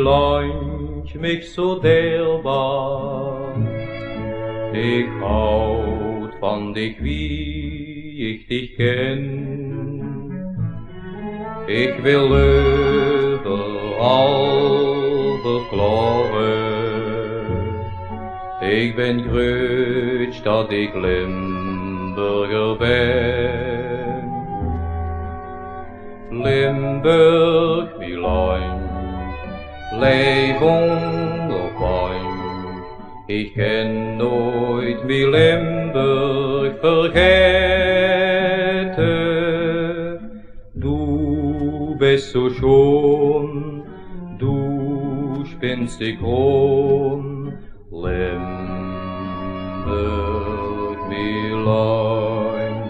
Land mich so deelbaar. Ik houd van dich wie ik dich ken. Ik wil overal verklaren. Ik ben grutsch dat ik Limburger ben. Limburg, wie Land, leef onopwand. Ik ken nooit wie Limburg vergeten. Du bist so schon, du spinnst die Kron, Limburg, wie Land.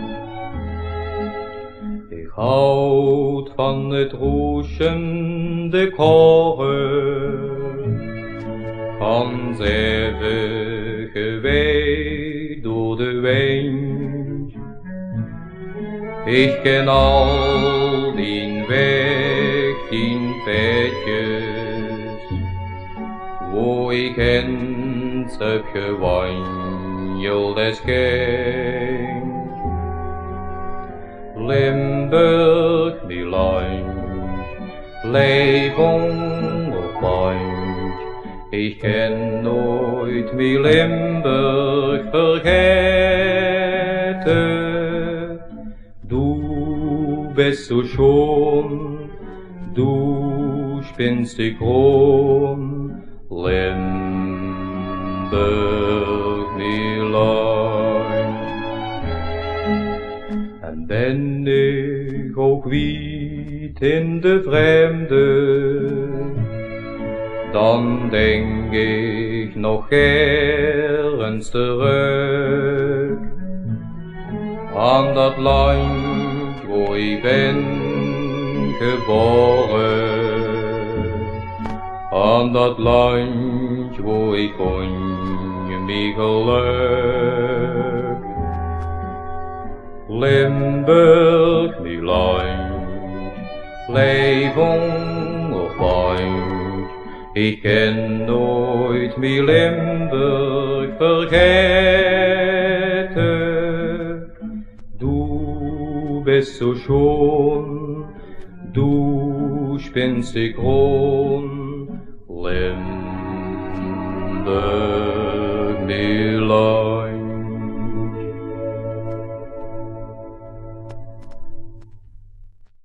Ik houd van het roosende koren, van eeuwige wee door de wind. Ik ken al die weg, die petjes, wo ik eens heb gewandeld als kind. Limburg, die Land, leef onopwand. Ik ken nooit wie Limburg vergeten. Du bist so schon, du spinnst die Kron, Limburg, wie Land. En ben ik ook wiet in de vreemde, dan denk ik nog eens terug aan dat land waar ik ben geboren, aan dat land waar ik vond mijn geluk. Limburg, mijn land, leef onopwand. Ik ken nooit mijn Limburg vergeten. Du bist so schon, du spinnst die Kron, Limburg, mein Land.